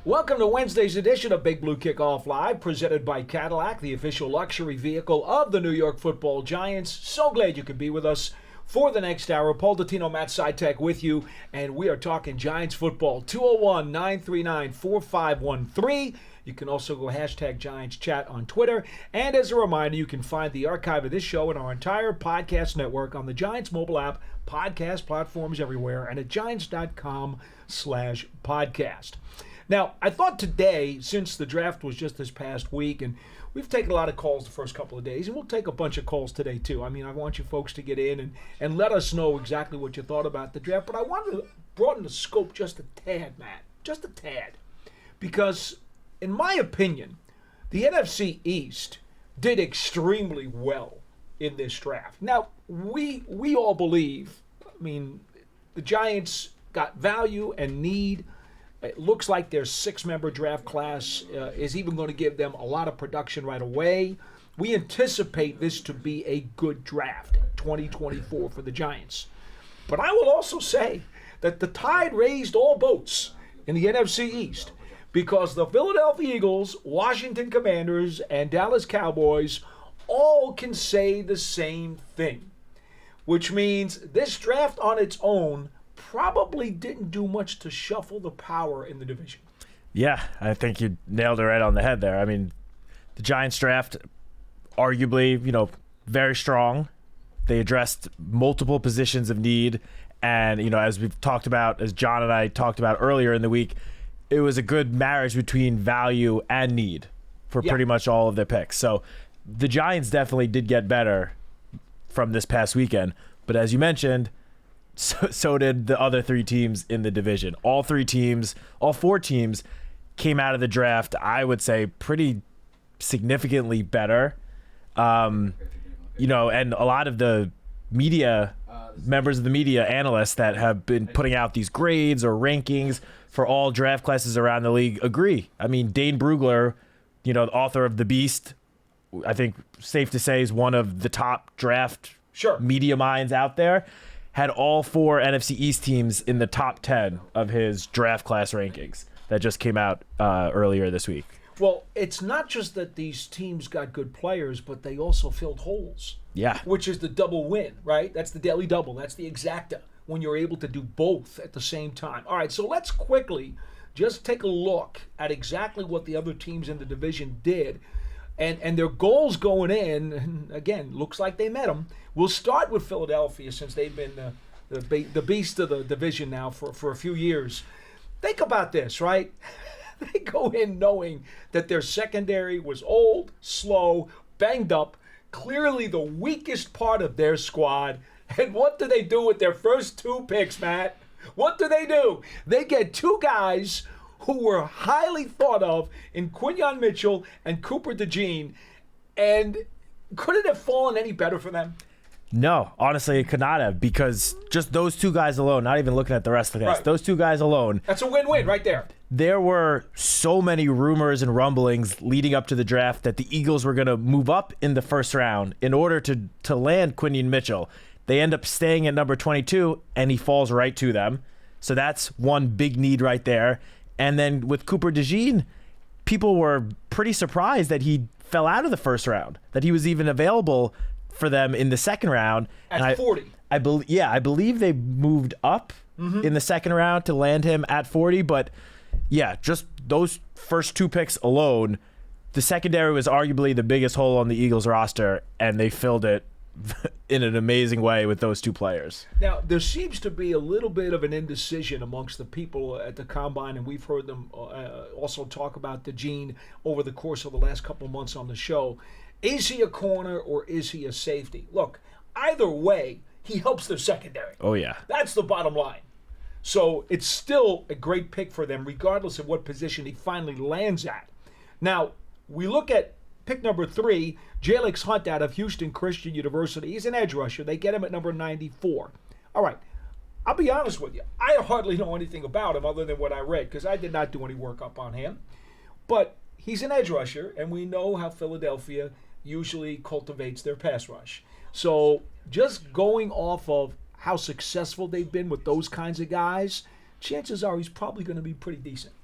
Welcome to Wednesday's edition of Big Blue Kickoff Live, presented by Cadillac, the official luxury vehicle of the New York Football Giants. So glad you could be with us for the next hour. Dottino and Matt Citak with you, and we are talking Giants football. 201-939-4513. You can also go hashtag Giants Chat on Twitter. And as a reminder, you can find the archive of this show and our entire podcast network on the Giants mobile app, podcast platforms everywhere, and at giants.com/podcast. Now, I thought today, since the draft was just this past week, and we've taken a lot of calls the first couple of days, and we'll take a bunch of calls today too. I mean, I want you folks to get in and let us know exactly what you thought about the draft. But I wanted to broaden the scope just a tad, Matt, just a tad. Because, in my opinion, the NFC East did extremely well in this draft. Now, we all believe, I mean, the Giants got value and need. It looks like their six-member draft class is even going to give them a lot of production right away. We anticipate this to be a good draft, 2024, for the Giants. But I will also say that the tide raised all boats in the NFC East because the Philadelphia Eagles, Washington Commanders, and Dallas Cowboys all can say the same thing, which means this draft on its own probably didn't do much to shuffle the power in the division. Yeah, I think you nailed it right on the head there. I mean, the Giants draft, arguably, very strong. They addressed multiple positions of need. And, as we've talked about, as John and I talked about earlier in the week, it was a good marriage between value and need for pretty much all of their picks. So the Giants definitely did get better from this past weekend. But as you mentioned, so did the other three teams in the division. All four teams came out of the draft, I would say, pretty significantly better. And a lot of the media, members of the media, analysts that have been putting out these grades or rankings for all draft classes around the league agree. I mean, Dane Brugler, the author of The Beast, I think safe to say is one of the top draft media minds out there, had all four NFC East teams in the top 10 of his draft class rankings that just came out earlier this week. Well, it's not just that these teams got good players, but they also filled holes. Yeah. Which is the double win, right? That's the daily double. That's the exacta, when you're able to do both at the same time. All right, so let's quickly just take a look at exactly what the other teams in the division did and their goals going in. And again, looks like they met them. We'll start with Philadelphia since they've been the beast of the division now for a few years. Think about this, right? They go in knowing that their secondary was old, slow, banged up, clearly the weakest part of their squad. And what do they do with their first two picks, Matt? What do? They get two guys who were highly thought of in Quinyon Mitchell and Cooper DeJean. And could it have fallen any better for them? No, honestly, it could not have, because just those two guys alone, not even looking at the rest of the guys, those two guys alone. That's a win-win right there. There were so many rumors and rumblings leading up to the draft that the Eagles were going to move up in the first round in order to land Quinyon Mitchell. They end up staying at number 22, and he falls right to them. So that's one big need right there. And then with Cooper DeJean, people were pretty surprised that he fell out of the first round, that he was even available for them in the second round. At 40. I believe they moved up in the second round to land him at 40. But yeah, just those first two picks alone, the secondary was arguably the biggest hole on the Eagles roster, and they filled it in an amazing way with those two players. Now, there seems to be a little bit of an indecision amongst the people at the Combine, and we've heard them also talk about DeJean over the course of the last couple of months on the show. Is he a corner or is he a safety? Look, either way, he helps their secondary. Oh, yeah. That's the bottom line. So it's still a great pick for them, regardless of what position he finally lands at. Now, we look at pick number 3, Jalix Hunt out of Houston Christian University. He's an edge rusher. They get him at number 94. All right. I'll be honest with you. I hardly know anything about him other than what I read, because I did not do any work up on him. But he's an edge rusher, and we know how Philadelphia usually cultivates their pass rush. So just going off of how successful they've been with those kinds of guys, chances are he's probably going to be pretty decent.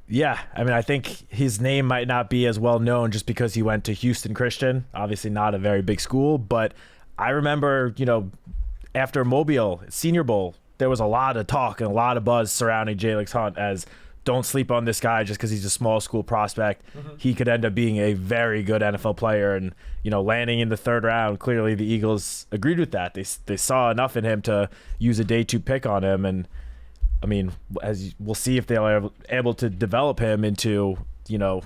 Yeah, I mean, I think his name might not be as well known just because he went to Houston Christian, obviously not a very big school, but I remember, after Mobile Senior Bowl, there was a lot of talk and a lot of buzz surrounding Jalix Hunt as don't sleep on this guy just because he's a small school prospect. He could end up being a very good NFL player and, landing in the third round. Clearly the Eagles agreed with that. They saw enough in him to use a day 2 pick on him. And I mean, we'll see if they're able to develop him into, the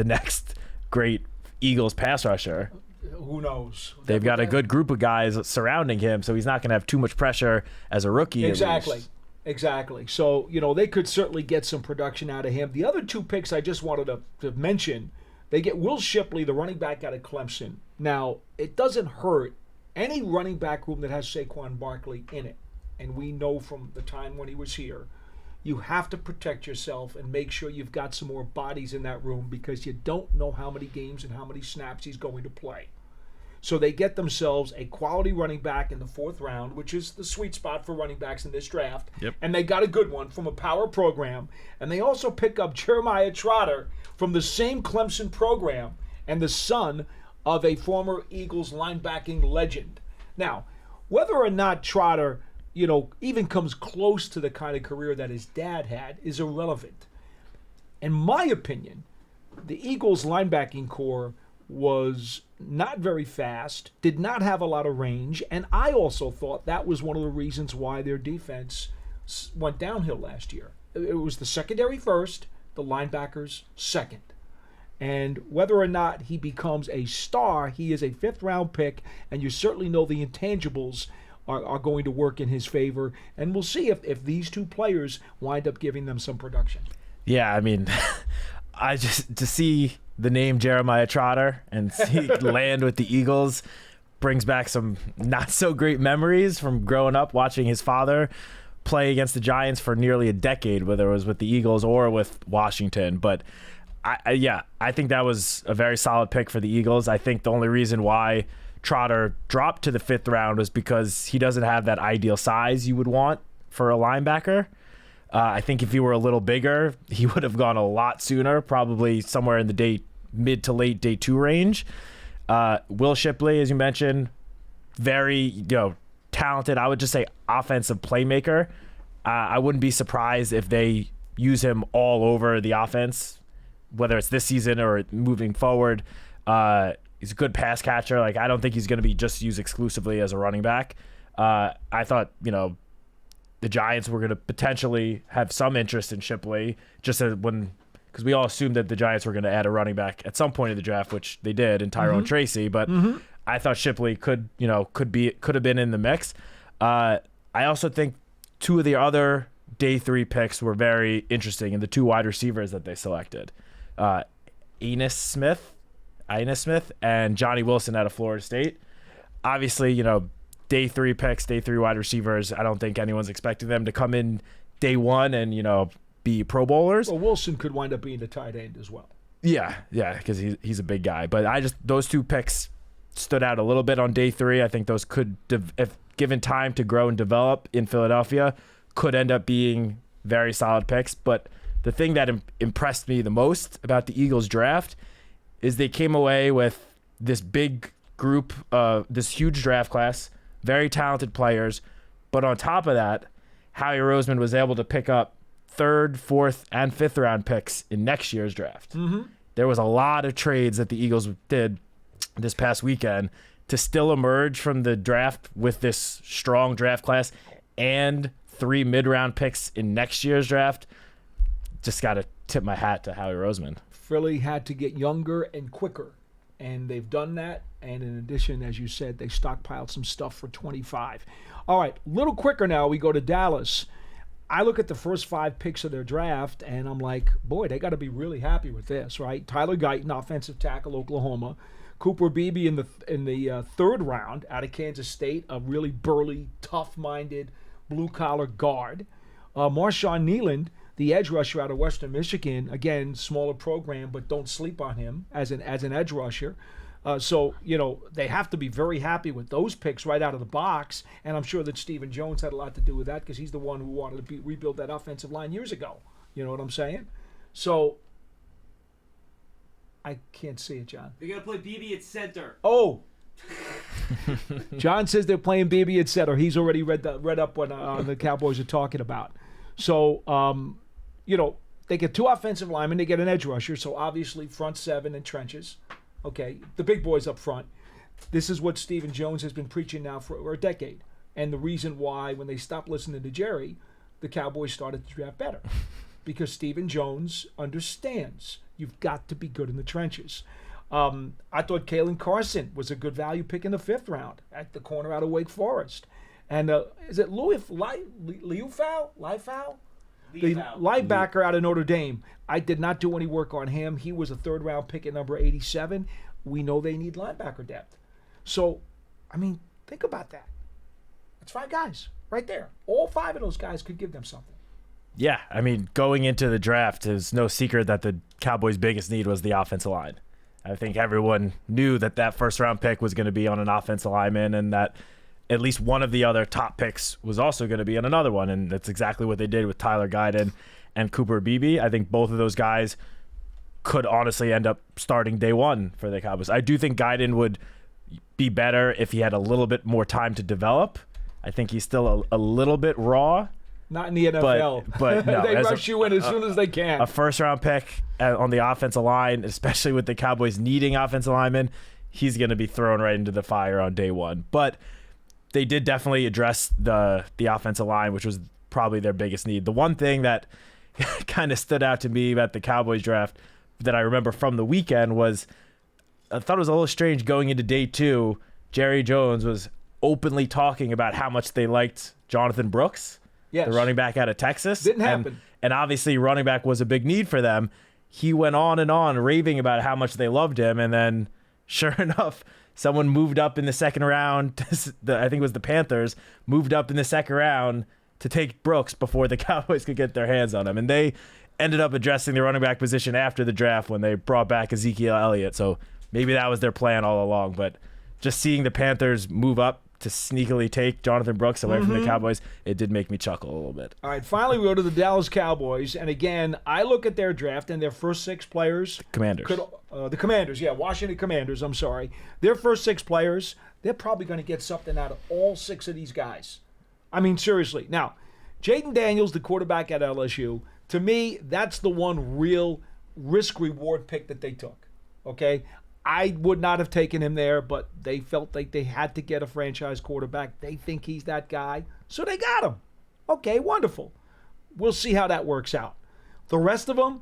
next great Eagles pass rusher. Who knows? They've got a good group of guys surrounding him, so he's not going to have too much pressure as a rookie. Exactly. So, they could certainly get some production out of him. The other 2 picks I just wanted to mention, they get Will Shipley, the running back out of Clemson. Now, it doesn't hurt any running back room that has Saquon Barkley in it. And we know from the time when he was here, you have to protect yourself and make sure you've got some more bodies in that room because you don't know how many games and how many snaps he's going to play. So they get themselves a quality running back in the 4th round, which is the sweet spot for running backs in this draft. Yep. And they got a good one from a power program. And they also pick up Jeremiah Trotter from the same Clemson program and the son of a former Eagles linebacking legend. Now, whether or not Trotter, even comes close to the kind of career that his dad had is irrelevant. In my opinion, the Eagles linebacking core was not very fast, did not have a lot of range, and I also thought that was one of the reasons why their defense went downhill last year. It was the secondary first, the linebackers second. And whether or not he becomes a star, he is a 5th-round pick, and you certainly know the intangibles are going to work in his favor. And we'll see if these 2 players wind up giving them some production. Yeah, I mean, to see the name Jeremiah Trotter and see land with the Eagles brings back some not so great memories from growing up watching his father play against the Giants for nearly a decade, whether it was with the Eagles or with Washington. But I think that was a very solid pick for the Eagles. I think the only reason why Trotter dropped to the 5th round was because he doesn't have that ideal size you would want for a linebacker. I think if he were a little bigger, he would have gone a lot sooner, probably somewhere in the mid to late day 2 range. Will Shipley, as you mentioned, very talented. I would just say offensive playmaker. I wouldn't be surprised if they use him all over the offense, whether it's this season or moving forward. He's a good pass catcher. Like, I don't think he's going to be just used exclusively as a running back. I thought, the Giants were going to potentially have some interest in Shipley because we all assumed that the Giants were going to add a running back at some point in the draft, which they did in Tyrone Tracy. But I thought Shipley could have been in the mix. I also think 2 of the other day 3 picks were very interesting, and the 2 wide receivers that they selected, Enos Smith and Johnny Wilson out of Florida State. Obviously, day 3 picks, day 3 wide receivers. I don't think anyone's expecting them to come in day 1 and, be Pro Bowlers. Well, Wilson could wind up being a tight end as well. Yeah, because he's a big guy. But those 2 picks stood out a little bit on day 3. I think those could, if given time to grow and develop in Philadelphia, could end up being very solid picks. But the thing that impressed me the most about the Eagles draft is they came away with this big group, this huge draft class, very talented players. But on top of that, Howie Roseman was able to pick up 3rd, 4th, and 5th round picks in next year's draft. There was a lot of trades that the Eagles did this past weekend to still emerge from the draft with this strong draft class and 3 mid-round picks in next year's draft. Just got to tip my hat to Howie Roseman. Philly had to get younger and quicker, and they've done that. And in addition, as you said, they stockpiled some stuff for 25. All right, a little quicker now. We go to Dallas. I look at the first 5 picks of their draft, and I'm like, boy, they got to be really happy with this, right? Tyler Guyton, offensive tackle, Oklahoma. Cooper Beebe in the 3rd round out of Kansas State, a really burly, tough-minded, blue-collar guard. Marshawn Nealand, the edge rusher out of Western Michigan, again, smaller program, but don't sleep on him as an edge rusher. So, they have to be very happy with those picks right out of the box, and I'm sure that Stephen Jones had a lot to do with that because he's the one who wanted to rebuild that offensive line years ago. You know what I'm saying? So I can't see it, John. They're going to play BB at center. Oh. John says they're playing BB at center. He's already read up what the Cowboys are talking about. So, they get 2 offensive linemen. They get an edge rusher. So, obviously, front 7 and trenches. Okay, the big boys up front. This is what Stephen Jones has been preaching now for a decade. And the reason why, when they stopped listening to Jerry, the Cowboys started to draft better. Because Stephen Jones understands you've got to be good in the trenches. I thought Kalen Carson was a good value pick in the 5th round at the corner out of Wake Forest. And is it Liufau? The linebacker out of Notre Dame. I did not do any work on him. He was a 3rd round pick at number 87. We know they need linebacker depth. So, think about that. That's 5 guys right there. All 5 of those guys could give them something. Yeah, going into the draft, it's no secret that the Cowboys' biggest need was the offensive line. I think everyone knew that 1st round pick was going to be on an offensive lineman, and that at least one of the other top picks was also going to be on another one, and that's exactly what they did with Tyler Guyton and Cooper Beebe. I think both of those guys could honestly end up starting day one for the Cowboys. I do think Guyton would be better if he had a little bit more time to develop. I think he's still a little bit raw. Not in the NFL. But no, they rush you in as soon as they can. A 1st round pick on the offensive line, especially with the Cowboys needing offensive linemen, he's going to be thrown right into the fire on day one. But they did definitely address the offensive line, which was probably their biggest need. The one thing that kind of stood out to me about the Cowboys draft that I remember from the weekend was I thought it was a little strange going into day 2. Jerry Jones was openly talking about how much they liked Jonathan Brooks. Yes. The running back out of Texas. Didn't happen. And obviously running back was a big need for them. He went on and on raving about how much they loved him. And then sure enough, someone moved up in the 2nd round. I think it was the Panthers, moved up in the 2nd round to take Brooks before the Cowboys could get their hands on him. And they ended up addressing the running back position after the draft when they brought back Ezekiel Elliott. So maybe that was their plan all along. But just seeing the Panthers move up to sneakily take Jonathan Brooks away from the Cowboys, it did make me chuckle a little bit. All right, finally we go to the Dallas Cowboys, and again, I look at their draft and their first 6 players. The Commanders, Washington Commanders, I'm sorry. Their first 6 players, they're probably going to get something out of all 6 of these guys. Seriously. Now, Jaden Daniels, the quarterback at LSU, to me, that's the one real risk-reward pick that they took, okay? I would not have taken him there, but they felt like they had to get a franchise quarterback. They think he's that guy, so they got him. Okay, wonderful. We'll see how that works out. The rest of them,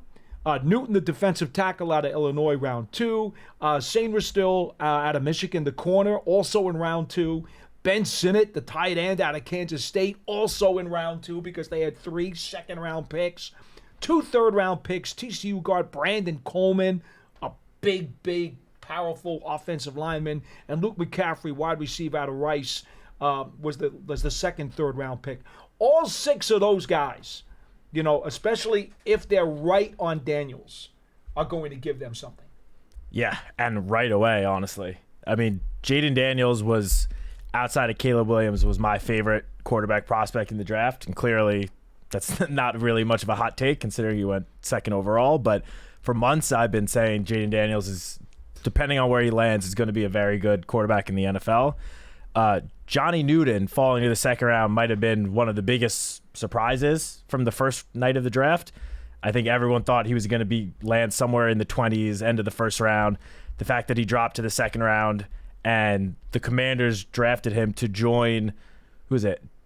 Newton, the defensive tackle out of Illinois, round 2. Sainristil still out of Michigan, the corner, also in round 2. Ben Sinnott, the tight end out of Kansas State, also in round 2 because they had 3 second-round picks. 2 third-round picks, TCU guard Brandon Coleman, a big, powerful offensive lineman, and Luke McCaffrey, wide receiver out of Rice, was the 2nd, 3rd round pick. All 6 of those guys, especially if they're right on Daniels, are going to give them something. Yeah, and right away, honestly. Jaden Daniels was, outside of Caleb Williams, was my favorite quarterback prospect in the draft, and clearly that's not really much of a hot take considering he went 2nd overall, but for months I've been saying Jaden Daniels is, depending on where he lands, is going to be a very good quarterback in the NFL. Johnny Newton falling to the 2nd round might have been one of the biggest surprises from the first night of the draft. I think everyone thought he was going to land somewhere in the 20s, end of the 1st round. The fact that he dropped to the 2nd round and the Commanders drafted him to join,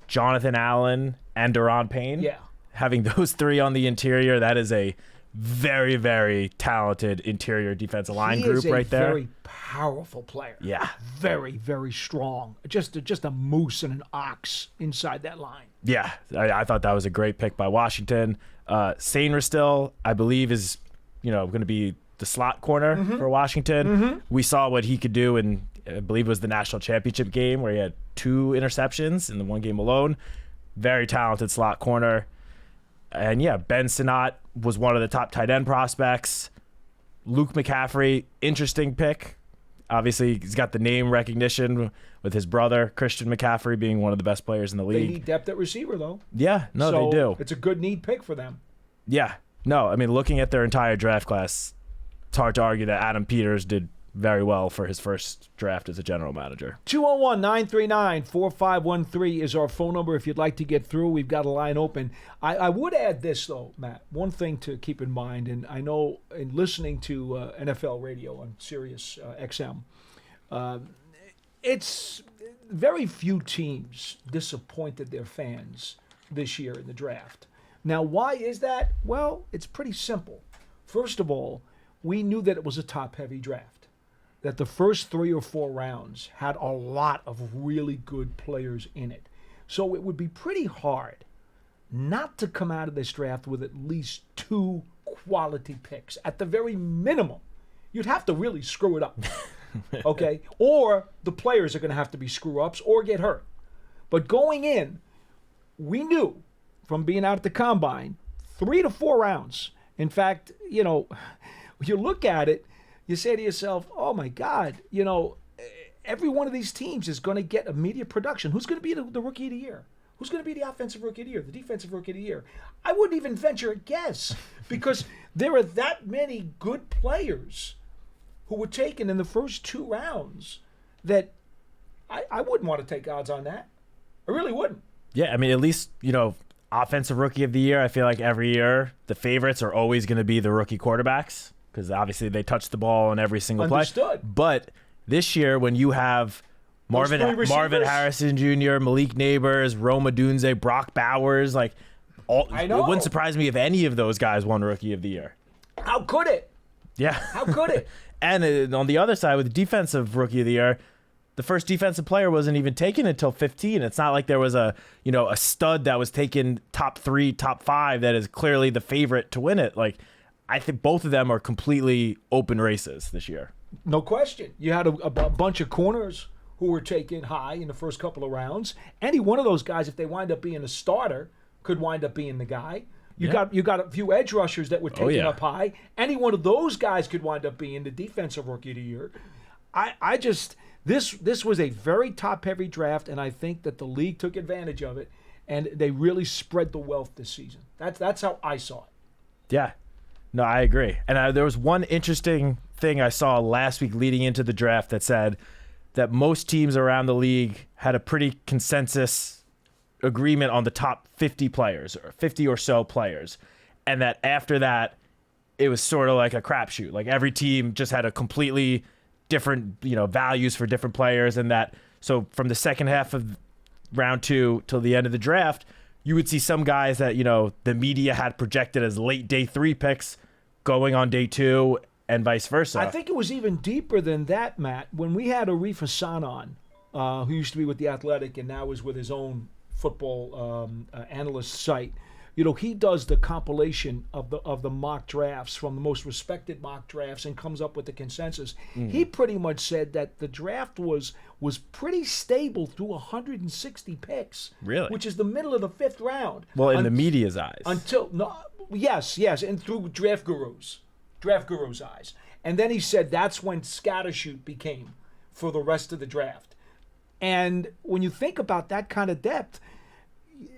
Jonathan Allen and Daron Payne? Yeah. Having those 3 on the interior, that is a very, very talented interior defensive line group right there. Very powerful player. Yeah. Very, very strong. Just a moose and an ox inside that line. Yeah, I thought that was a great pick by Washington. Sainristil still, I believe, is going to be the slot corner for Washington. We saw what he could do in, I believe it was the national championship game where he had 2 interceptions in the one game alone. Very talented slot corner. And yeah, Ben Sinnott was one of the top tight end prospects. Luke McCaffrey, interesting pick. Obviously, he's got the name recognition with his brother, Christian McCaffrey, being one of the best players in the league. They need depth at receiver, though. Yeah, no, so they do. It's a good need pick for them. Yeah, No, I mean, looking at their entire draft class, it's hard to argue that Adam Peters did very well for his first draft as a general manager. 201-939-4513 is our phone number if you'd like to get through. We've got a line open. I would add this, though, Matt, one thing to keep in mind, and I know in listening to NFL radio on Sirius XM, it's very few teams disappointed their fans this year in the draft. Now, why is that? Well, it's pretty simple. First of all, we knew that it was a top-heavy draft, that the first 3 or 4 rounds had a lot of really good players in it. So it would be pretty hard not to come out of this draft with at least 2 quality picks. At the very minimum, you'd have to really screw it up, okay? Or the players are going to have to be screw-ups or get hurt. But going in, we knew from being out at the Combine, 3 to 4 rounds. In fact, you look at it, you say to yourself, oh, my God, every one of these teams is going to get immediate production. Who's going to be the Rookie of the Year? Who's going to be the Offensive Rookie of the Year, the Defensive Rookie of the Year? I wouldn't even venture a guess because there are that many good players who were taken in the first 2 rounds that I wouldn't want to take odds on that. I really wouldn't. Yeah, I mean, at least, Offensive Rookie of the Year, I feel like every year the favorites are always going to be the rookie quarterbacks because obviously they touch the ball in every single play. But this year when you have Marvin Harrison Jr., Malik Neighbors, Rome Odunze, Brock Bowers, it wouldn't surprise me if any of those guys won Rookie of the Year. How could it? Yeah. How could it? And on the other side with the Defensive Rookie of the Year, the first defensive player wasn't even taken until 15. It's not like there was a stud that was taken top 3, top 5 that is clearly the favorite to win it. I think both of them are completely open races this year. No question. You had a bunch of corners who were taken high in the first couple of rounds. Any one of those guys, if they wind up being a starter, could wind up being the guy. You got a few edge rushers that were taken up high. Any one of those guys could wind up being the Defensive Rookie of the Year. This was a very top-heavy draft, and I think that the league took advantage of it, and they really spread the wealth this season. That's how I saw it. Yeah. No, I agree. And there was one interesting thing I saw last week leading into the draft that said that most teams around the league had a pretty consensus agreement on the top 50 players, or 50 or so players, and that after that, it was sort of like a crapshoot. Every team just had a completely different values for different players, and that so from the second half of round 2 till the end of the draft, you would see some guys that the media had projected as late day 3 picks going on day 2 and vice versa. I think it was even deeper than that, Matt. When we had Arif Hassan on, who used to be with The Athletic and now is with his own football analyst site, he does the compilation of the mock drafts from the most respected mock drafts and comes up with the consensus. He pretty much said that the draft was pretty stable through 160 picks. Really? Which is the middle of the 5th round. Well, in the media's eyes. Yes, and through draft gurus' eyes. And then he said that's when scattershoot became for the rest of the draft. And when you think about that kind of depth,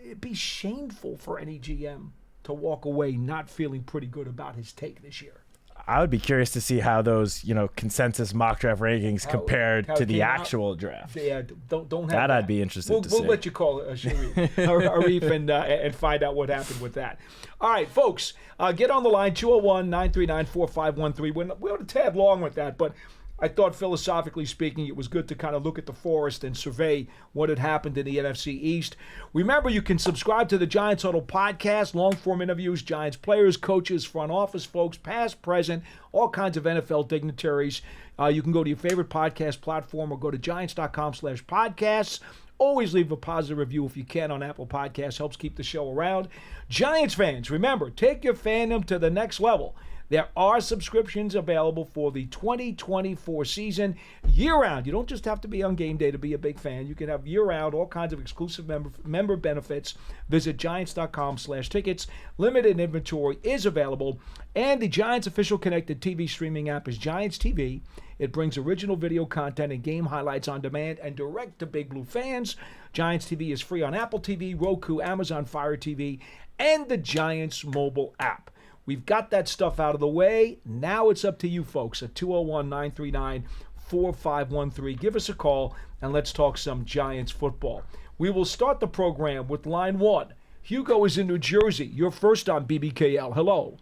it'd be shameful for any GM to walk away not feeling pretty good about his take this year. I would be curious to see how those, consensus mock draft rankings compared to the actual draft. Yeah, don't have that. I'd be interested to see. We'll let you call Arif and find out what happened with that. All right, folks, get on the line, 201-939-4513. We're a tad long with that, but I thought philosophically speaking, it was good to kind of look at the forest and survey what had happened in the NFC East. Remember, you can subscribe to the Giants Huddle podcast, long-form interviews, Giants players, coaches, front office folks, past, present, all kinds of NFL dignitaries. You can go to your favorite podcast platform or go to giants.com/podcasts. Always leave a positive review if you can on Apple Podcasts. Helps keep the show around. Giants fans, remember, take your fandom to the next level. There are subscriptions available for the 2024 season year-round. You don't just have to be on game day to be a big fan. You can have year-round all kinds of exclusive member benefits. Visit Giants.com/tickets. Limited inventory is available. And the Giants official connected TV streaming app is Giants TV. It brings original video content and game highlights on demand and direct to Big Blue fans. Giants TV is free on Apple TV, Roku, Amazon Fire TV, and the Giants mobile app. We've got that stuff out of the way. Now it's up to you folks at 201-939-4513. Give us a call and let's talk some Giants football. We will start the program with line one. Hugo is in New Jersey. You're first on BBKL. Hello.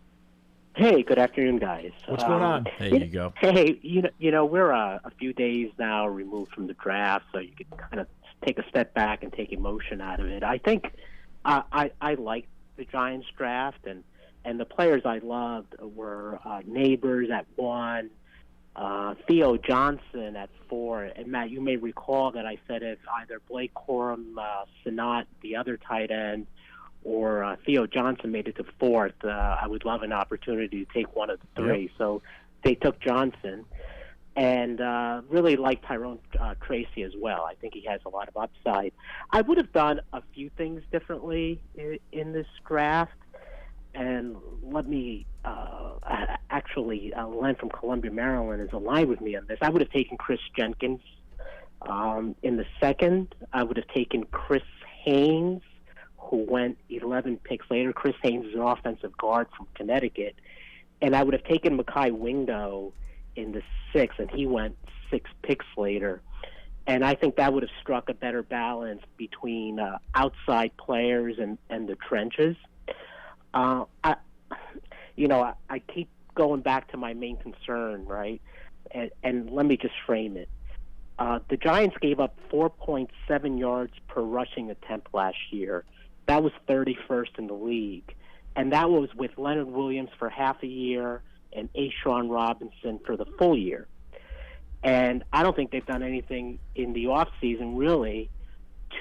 Hey, good afternoon, guys. What's going on? There you go. Hey, we're a few days now removed from the draft, so you can kind of take a step back and take emotion out of it. I think I liked the Giants draft, and the players I loved were Neighbors at 1, Theo Johnson at 4, and Matt, you may recall that I said if either Blake Corum, Sinat, the other tight end, or Theo Johnson made it to 4th, I would love an opportunity to take one of the three. Yep. So they took Johnson, and really like Tyrone Tracy as well. I think he has a lot of upside. I would have done a few things differently in this draft, and let me Len from Columbia, Maryland is aligned with me on this. I would have taken Chris Jenkins in the 2nd. I would have taken Chris Haynes, who went 11 picks later. Chris Haynes is an offensive guard from Connecticut. And I would have taken Mekhi Wingo in the 6th, and he went 6 picks later. And I think that would have struck a better balance between outside players and the trenches. I keep going back to my main concern, right? And let me just frame it. The Giants gave up 4.7 yards per rushing attempt last year. That was 31st in the league. And that was with Leonard Williams for half a year and Ashawn Robinson for the full year. And I don't think they've done anything in the offseason really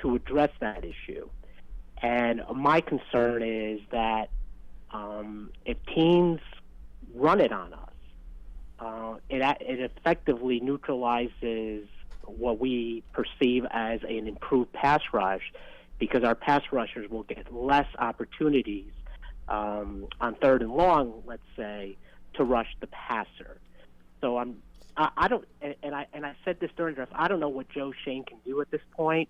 to address that issue. And my concern is that if teams run it on us, it effectively neutralizes what we perceive as an improved pass rush, because our pass rushers will get less opportunities on 3rd and long, let's say, to rush the passer. So I said this during the draft, I don't know what Joe Shane can do at this point.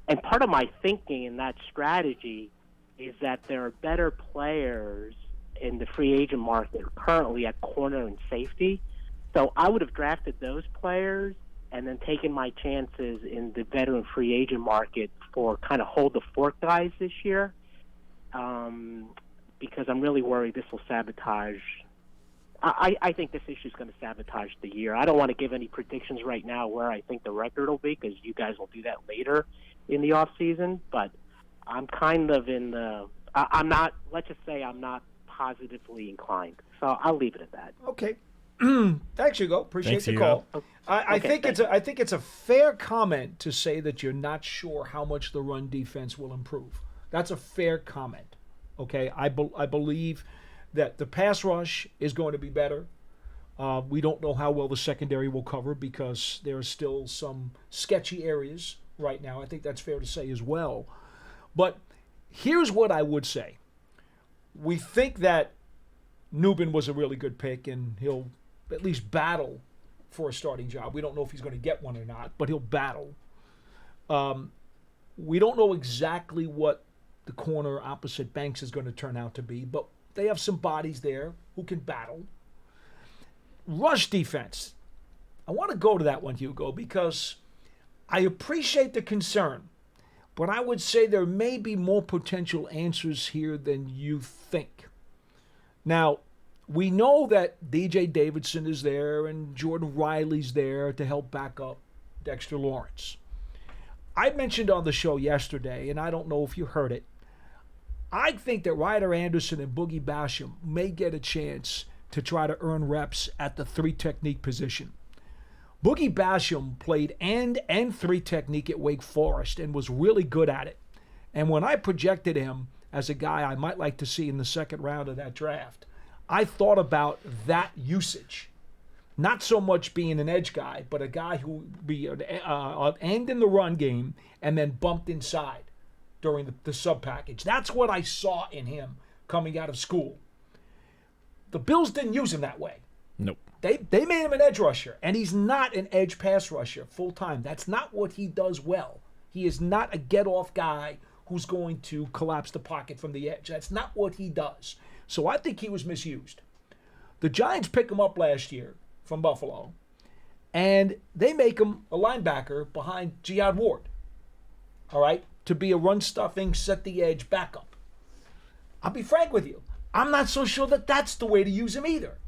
And part of my thinking in that strategy is that there are better players in the free agent market currently at corner and safety. So I would have drafted those players and then taken my chances in the veteran free agent market for kind of hold the fort guys this year, because I'm really worried this will sabotage. I think this issue is going to sabotage the year. I don't want to give any predictions right now where I think the record will be, because you guys will do that later in the off season. But I'm kind of in the. I'm not. Let's just say I'm not positively inclined. So I'll leave it at that. Okay. Thanks, Hugo. Appreciate Thanks, the Hugo. call. I think it's a fair comment to say that you're not sure how much the run defense will improve. That's a fair comment. Okay, I believe that the pass rush is going to be better. We don't know how well the secondary will cover because there are still some sketchy areas right now. I think that's fair to say as well. But here's what I would say. We think that Nubin was a really good pick, and he'll at least battle for a starting job. We don't know if he's going to get one or not, but he'll battle. We don't know exactly what the corner opposite Banks is going to turn out to be, but they have some bodies there who can battle. Rush defense. I want to go to that one, Hugo, because I appreciate the concern, but I would say there may be more potential answers here than you think. Now, we know that DJ Davidson is there and Jordan Riley's there to help back up Dexter Lawrence. I mentioned on the show yesterday, and I don't know if you heard it, I think that Ryder Anderson and Boogie Basham may get a chance to try to earn reps at the 3 technique position. Boogie Basham played end and 3 technique at Wake Forest and was really good at it. And when I projected him as a guy I might like to see in the 2nd round of that draft, I thought about that usage. Not so much being an edge guy, but a guy who would be an end in the run game and then bumped inside during the sub package. That's what I saw in him coming out of school. The Bills didn't use him that way. Nope. They made him an edge rusher, and he's not an edge pass rusher full time. That's not what he does well. He is not a get-off guy who's going to collapse the pocket from the edge. That's not what he does. So I think he was misused. The Giants pick him up last year from Buffalo, and they make him a linebacker behind Jihad Ward, all right, to be a run-stuffing, set-the-edge backup. I'll be frank with you. I'm not so sure that that's the way to use him either.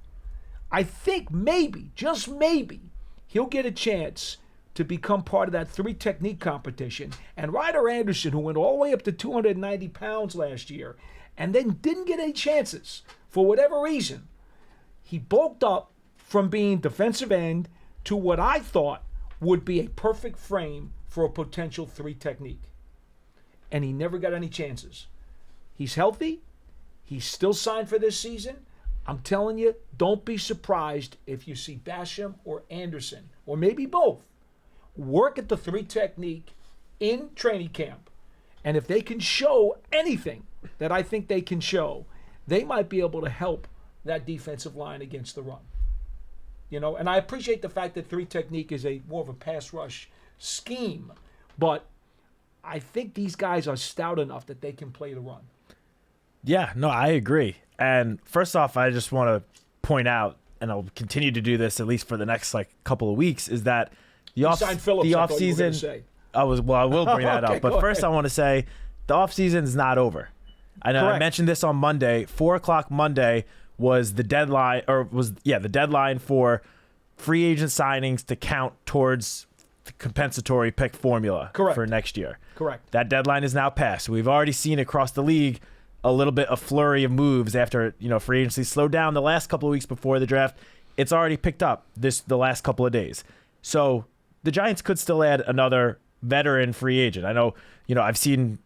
I think maybe, just maybe, he'll get a chance to become part of that three-technique competition. And Ryder Anderson, who went all the way up to 290 pounds last year and then didn't get any chances for whatever reason, he bulked up from being defensive end to what I thought would be a perfect frame for a potential three-technique. And he never got any chances. He's healthy. He's still signed for this season. I'm telling you, don't be surprised if you see Basham or Anderson, or maybe both, work at the three technique in training camp. And if they can show anything that I think they can show, they might be able to help that defensive line against the run. You know, and I appreciate the fact that three technique is more of a pass rush scheme, but I think these guys are stout enough that they can play the run. Yeah, no, I agree. And first off, I just want to point out, and I'll continue to do this at least for the next couple of weeks, is that the offseason. I will bring that Okay, up. But first, I want to say the offseason is not over. I know I mentioned this on Monday. 4:00 Monday was the deadline, the deadline for free agent signings to count towards the compensatory pick formula for next year. Correct. That deadline is now passed. We've already seen across the league a little bit of flurry of moves after free agency slowed down the last couple of weeks before the draft. It's already picked up the last couple of days. So the Giants could still add another veteran free agent. I know, I've seen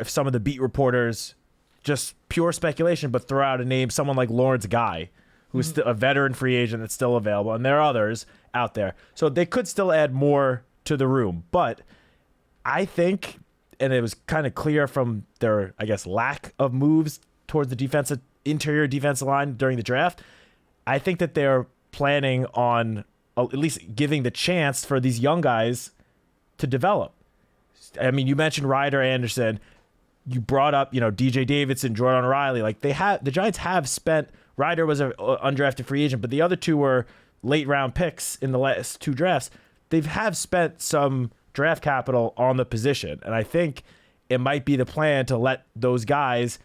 some of the beat reporters, just pure speculation, but throw out a name, someone like Lawrence Guy, who's still a veteran free agent that's still available, and there are others out there. So they could still add more to the room. But I think, and it was kind of clear from their, lack of moves towards the interior defensive line during the draft, I think that they're planning on at least giving the chance for these young guys to develop. I mean, you mentioned Ryder Anderson. You brought up, DJ Davidson, Jordan Riley. The Giants have spent. Ryder was an undrafted free agent, but the other two were late round picks in the last two drafts. They have spent some draft capital on the position, and I think it might be the plan to let those guys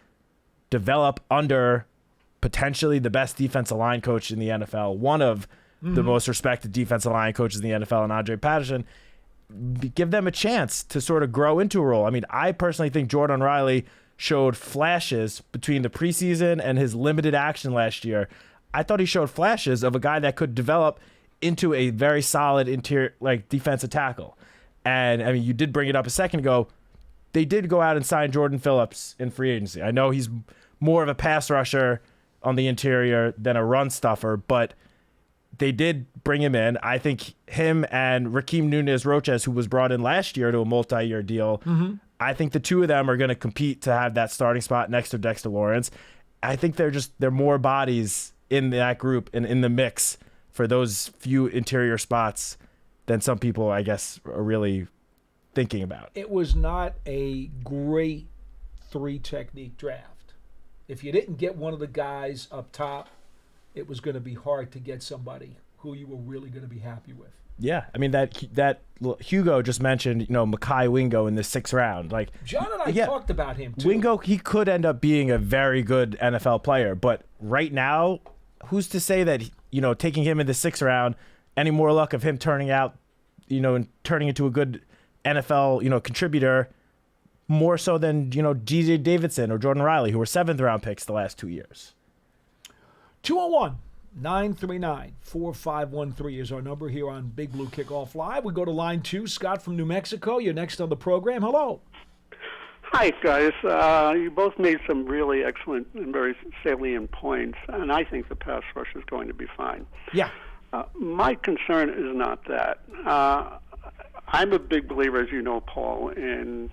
develop under potentially the best defensive line coach in the NFL, one of the most respected defensive line coaches in the NFL, and Andre Patterson. Give them a chance to sort of grow into a role. I mean, I personally think Jordan Riley showed flashes between the preseason and his limited action last year. I thought he showed flashes of a guy that could develop into a very solid interior, defensive tackle. And I mean, you did bring it up a second ago. They did go out and sign Jordan Phillips in free agency. I know he's more of a pass rusher on the interior than a run stuffer, but they did bring him in. I think him and Rakeem Nunez-Roches, who was brought in last year to a multi-year deal, I think the two of them are going to compete to have that starting spot next to Dexter Lawrence. I think they're more bodies in that group and in the mix for those few interior spots than some people, I guess, are really thinking about. It was not a great three-technique draft. If you didn't get one of the guys up top, it was going to be hard to get somebody who you were really going to be happy with. Yeah, I mean, that Hugo just mentioned, Mekhi Wingo in the 6th round. John and I talked about him too. Wingo, he could end up being a very good NFL player, but right now, who's to say that taking him in the 6th round, any more luck of him turning out, and turning into a good NFL contributor, more so than DJ Davidson or Jordan Riley, who were 7th round picks the last 2 years. 201-939-4513 is our number here on Big Blue Kickoff Live. We go to line 2. Scott from New Mexico, you're next on the program. Hello. Hi, guys. You both made some really excellent and very salient points, and I think the pass rush is going to be fine. Yeah. My concern is not that. I'm a big believer, as you know, Paul, in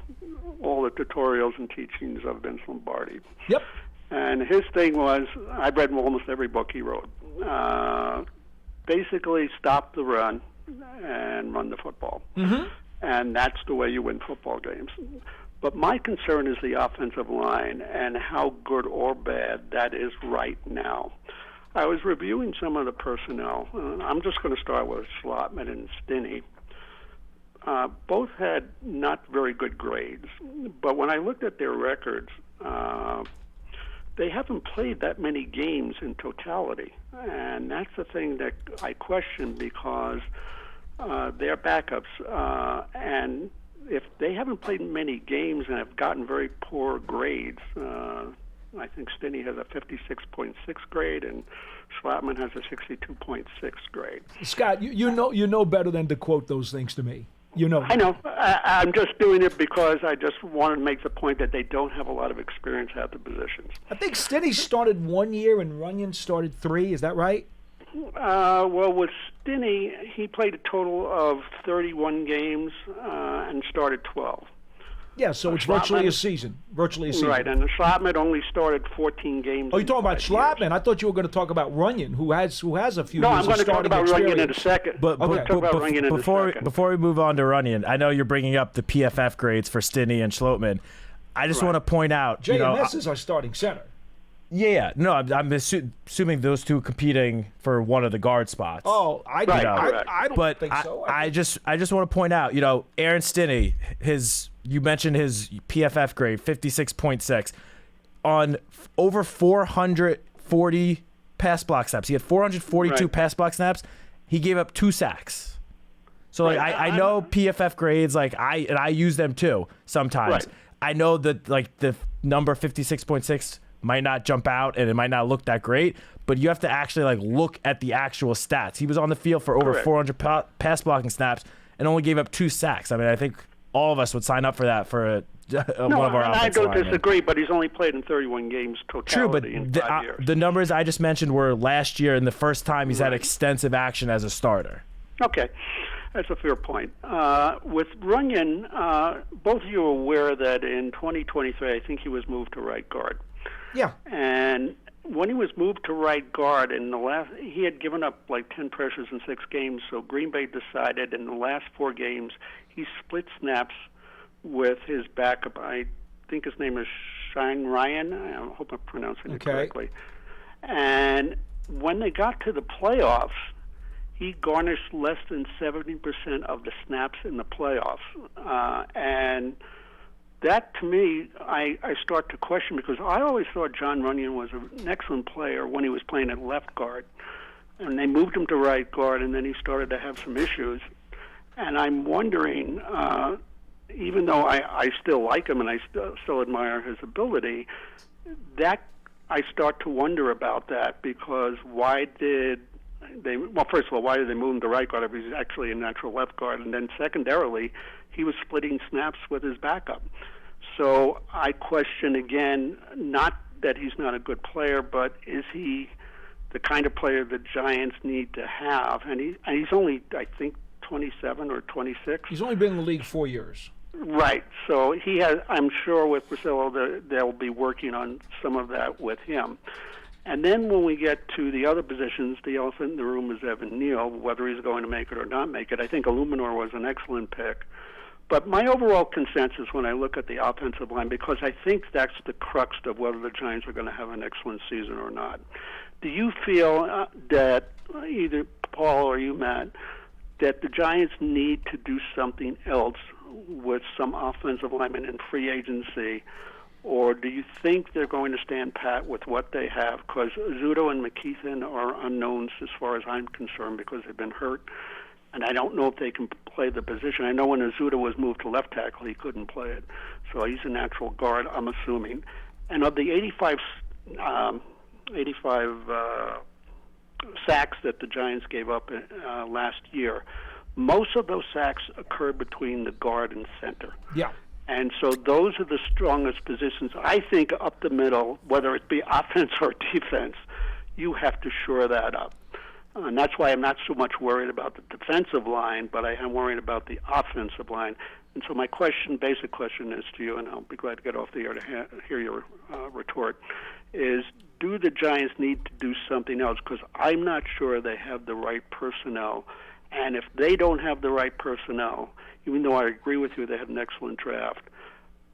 all the tutorials and teachings of Vince Lombardi. Yep. And his thing was, I've read almost every book he wrote, basically stop the run and run the football. And that's the way you win football games. But my concern is the offensive line and how good or bad that is right now. I was reviewing some of the personnel. I'm just going to start with Schlotman and Stinney. Both had not very good grades, but when I looked at their records, they haven't played that many games in totality, and that's the thing that I question because they're backups, and if they haven't played many games and have gotten very poor grades, I think Stinney has a 56.6 grade and Schlotman has a 62.6 grade. Scott, you know better than to quote those things to me. You know. I know. I'm just doing it because I just wanted to make the point that they don't have a lot of experience at the positions. I think Stinney started 1 year and Runyon started 3. Is that right? Well, with Stinney, he played a total of 31 games and started 12. Yeah, so it's virtually a season. Virtually a season. Right, and Schlotman only started 14 games. Oh, you're talking about Schlotman? I thought you were going to talk about Runyon, who has a few No, years I'm going of to talk starting about experience. Runyon in a second. Before we move on to Runyon, I know you're bringing up the PFF grades for Stinney and Schlotman. I just want to point out, JMS is our starting center. Yeah, no, I'm assuming those two competing for one of the guard spots. Oh, I don't think so. I just want to point out, Aaron Stinney, you mentioned his PFF grade, 56.6, on over 440 pass block snaps. He had 442 pass block snaps. He gave up 2 sacks. So I know PFF grades, I use them too sometimes. Right. I know that the number 56.6 might not jump out and it might not look that great, but you have to actually look at the actual stats. He was on the field for over 400 pass blocking snaps and only gave up 2 sacks. I mean, I think all of us would sign up for that for one of our offensive I don't linemen. disagree, but he's only played in 31 games totality in 5 years. The numbers I just mentioned were last year and the first time he's had extensive action as a starter. Okay. That's a fair point. With Runyon, both of you are aware that in 2023, I think he was moved to right guard. Yeah. And when he was moved to right guard, he had given up 10 pressures in 6 games, so Green Bay decided in the last 4 games he split snaps with his backup. I think his name is Shine Ryan. I hope I'm pronouncing it correctly. And when they got to the playoffs, he garnished less than 70% of the snaps in the playoffs. And that, to me, I start to question because I always thought John Runyon was an excellent player when he was playing at left guard. And they moved him to right guard, and then he started to have some issues. And I'm wondering, even though I still like him and I still admire his ability, that I start to wonder about that because why did they move him to right guard if he's actually a natural left guard? And then secondarily, he was splitting snaps with his backup. So I question again, not that he's not a good player, but is he the kind of player the Giants need to have? And he's only, I think, 27 or 26. He's only been in the league 4 years. Right. So he has. I'm sure with Priscilla, they'll be working on some of that with him. And then when we get to the other positions, the elephant in the room is Evan Neal, whether he's going to make it or not make it. I think Illuminor was an excellent pick. But my overall consensus when I look at the offensive line, because I think that's the crux of whether the Giants are going to have an excellent season or not. Do you feel that, either Paul or you, Matt, that the Giants need to do something else with some offensive linemen in free agency, or do you think they're going to stand pat with what they have? Because Zudo and McKeithen are unknowns as far as I'm concerned because they've been hurt, and I don't know if they can play the position. I know when Zudo was moved to left tackle, he couldn't play it, so he's a natural guard, I'm assuming. And of the 85 sacks that the Giants gave up last year, most of those sacks occurred between the guard and center. Yeah. And so those are the strongest positions. I think up the middle, whether it be offense or defense, you have to shore that up. And that's why I'm not so much worried about the defensive line, but I am worried about the offensive line. And so my basic question is to you, and I'll be glad to get off the air to hear your retort, is do the Giants need to do something else? Because I'm not sure they have the right personnel. And if they don't have the right personnel, even though I agree with you they had an excellent draft,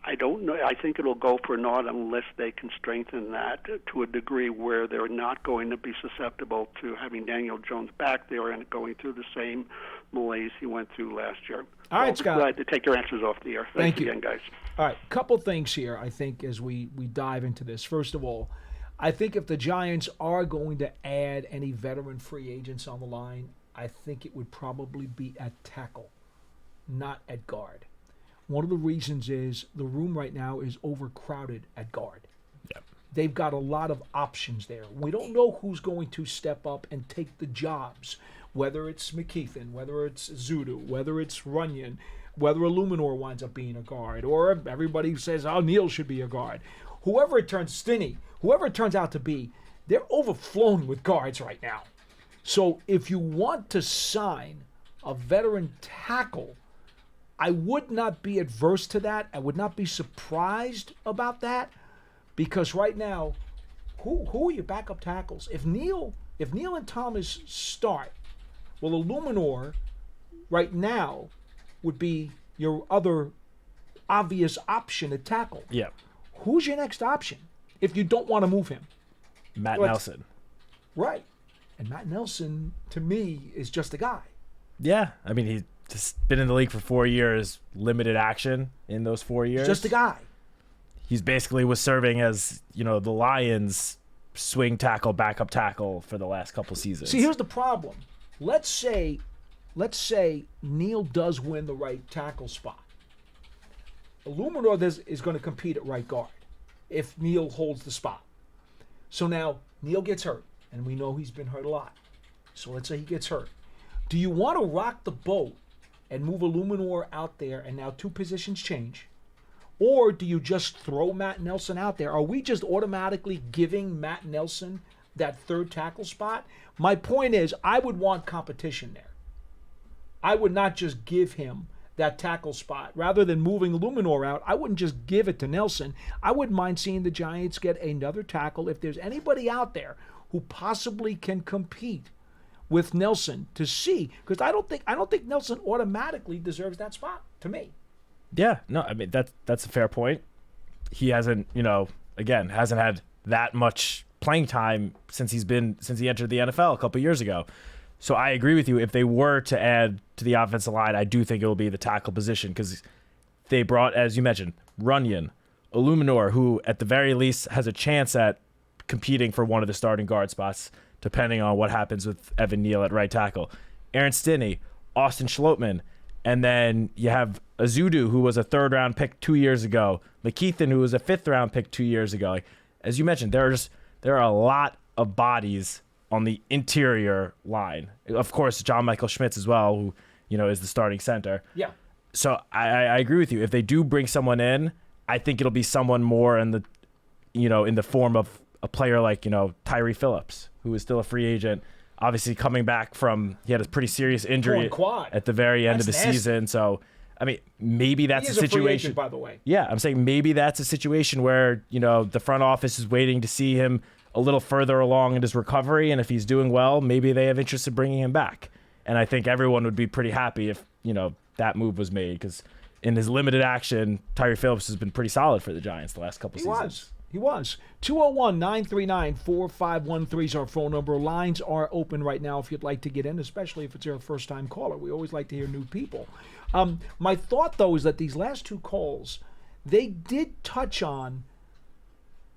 I don't know. I think it'll go for naught unless they can strengthen that to a degree where they're not going to be susceptible to having Daniel Jones back there and going through the same malaise he went through last year. All right, Scott. Glad to take your answers off the air. Thank you again, guys. All right, couple things here, I think, as we dive into this. First of all, I think if the Giants are going to add any veteran free agents on the line, I think it would probably be at tackle, not at guard. One of the reasons is the room right now is overcrowded at guard. Yep. They've got a lot of options there. We don't know who's going to step up and take the jobs, whether it's McKeithen, whether it's Zudu, whether it's Runyon, whether Illuminor winds up being a guard, or everybody says, oh, Neal should be a guard. Whoever it turns out to be, they're overflowing with guards right now. So if you want to sign a veteran tackle, I would not be adverse to that. I would not be surprised about that, because right now, who are your backup tackles? If Neal and Thomas start, well, Illuminor right now would be your other obvious option at tackle. Yeah. Who's your next option if you don't want to move him? Matt Nelson. Right. And Matt Nelson, to me, is just a guy. Yeah. I mean, he's just been in the league for 4 years, limited action in those 4 years. Just a guy. He's basically was serving as, the Lions' swing tackle, backup tackle for the last couple seasons. See, here's the problem. Let's say Neal does win the right tackle spot. Illuminor is going to compete at right guard if Neal holds the spot. So now Neal gets hurt, and we know he's been hurt a lot. So let's say he gets hurt. Do you want to rock the boat and move Illuminor out there and now two positions change? Or do you just throw Matt Nelson out there? Are we just automatically giving Matt Nelson that third tackle spot? My point is, I would want competition there. I would not just give him that tackle spot. Rather than moving Illuminor out, I wouldn't just give it to Nelson. I wouldn't mind seeing the Giants get another tackle if there's anybody out there who possibly can compete with Nelson to see, because I don't think Nelson automatically deserves that spot to me. Yeah, no, I mean that's a fair point. He hasn't, hasn't had that much playing time since he entered the NFL a couple years ago. So I agree with you. If they were to add to the offensive line, I do think it will be the tackle position, because they brought, as you mentioned, Runyon, Illuminor, who at the very least has a chance at competing for one of the starting guard spots, depending on what happens with Evan Neal at right tackle. Aaron Stinney, Austin Schlottmann, and then you have Azudu, who was a third-round pick 2 years ago, McKeithen, who was a fifth-round pick 2 years ago. Like, as you mentioned, there are a lot of bodies on the interior line. Of course, John Michael Schmitz as well, who is the starting center. Yeah. So I agree with you. If they do bring someone in, I think it'll be someone more in the in the form of a player like Tyree Phillips, who is still a free agent. Obviously, coming back he had a pretty serious injury at the very end of the season. So, I mean, maybe that's a situation. Free agent, by the way. Yeah, I'm saying maybe that's a situation where the front office is waiting to see him a little further along in his recovery, and if he's doing well, maybe they have interest in bringing him back. And I think everyone would be pretty happy if that move was made, because in his limited action, Tyree Phillips has been pretty solid for the Giants the last couple seasons. He was. 201-939-4513 is our phone number. Lines are open right now if you'd like to get in, especially if it's your first-time caller. We always like to hear new people. My thought, though, is that these last two calls, they did touch on